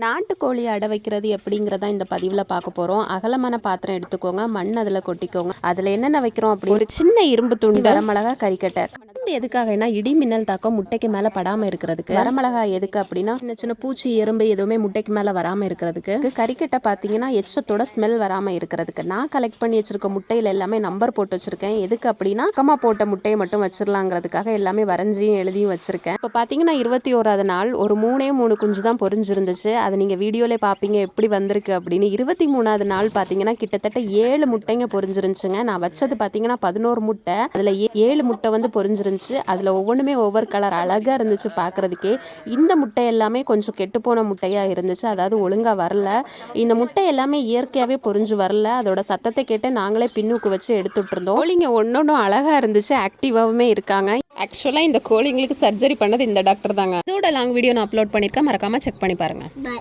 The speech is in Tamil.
நாட்டுக்கோழி அடை வைக்கிறது எப்படிங்கிறத இந்த பதிவில் பார்க்க போகிறோம். அகலமான பாத்திரம் எடுத்துக்கோங்க, மண் அதில் கொட்டிக்கோங்க. அதில் என்னென்ன வைக்கிறோம் அப்படி ஒரு சின்ன இரும்பு துண்டு, வரமிளகா, கறிக்கட்டை. எதுக்காகனா இடி மின்னல் தாக்கம் முட்டைக்கு மேலே படாமல் இருக்கிறதுக்கு. வரமிளகாய் எதுக்கு அப்படின்னா சின்ன சின்ன பூச்சி எறும்பு எதுவுமே முட்டைக்கு மேலே வராமல் இருக்கிறதுக்கு. கறிக்கட்டை பார்த்தீங்கன்னா எச்சத்தோட ஸ்மெல் வராமல் இருக்கிறதுக்கு. நான் கலெக்ட் பண்ணி வச்சிருக்க முட்டையில் எல்லாமே நம்பர் போட்டு வச்சிருக்கேன். எதுக்கு அப்படின்னா பக்கமாக போட்ட முட்டையை மட்டும் வச்சிடலாங்கிறதுக்காக எல்லாமே வரைஞ்சியும் எழுதியும் வச்சிருக்கேன். இப்போ பார்த்தீங்கன்னா 21வது நாள் ஒரு 3 குஞ்சு தான் பொரிஞ்சிருந்துச்சு. அதை நீங்கள் வீடியோலே பார்ப்பீங்க எப்படி வந்திருக்கு அப்படின்னு. 23வது நாள் பார்த்தீங்கன்னா கிட்டத்தட்ட 7 முட்டைங்க பொரிஞ்சிருந்துச்சுங்க. நான் வச்சது பார்த்தீங்கன்னா 11 முட்டை. அதில் 7 முட்டை வந்து பொரிஞ்சிருந்துச்சு. அதில் ஒவ்வொன்றுமே ஒவ்வொரு கலர் அழகாக இருந்துச்சு பார்க்குறதுக்கே. இந்த முட்டை எல்லாமே கொஞ்சம் கெட்டுப்போன முட்டையாக இருந்துச்சு, அதாவது ஒழுங்காக வரல. இந்த முட்டை எல்லாமே இயற்கையாகவே பொரிஞ்சு வரல. அதோட சத்தத்தை கேட்டு நாங்களே பின்னுக்கு வச்சு எடுத்துட்டு இருந்தோம். கோழிங்க ஒன்னொன்னும் அழகாக இருந்துச்சு, ஆக்டிவாகவுமே இருக்காங்க. ஆக்சுவலாக இந்த கோழிங்களுக்கு சர்ஜரி பண்ணது இந்த டாக்டர் தாங்க. இதோட லாங் வீடியோ நான் அப்லோட் பண்ணியிருக்கேன், மறக்காமல் செக் பண்ணி பாருங்கள்.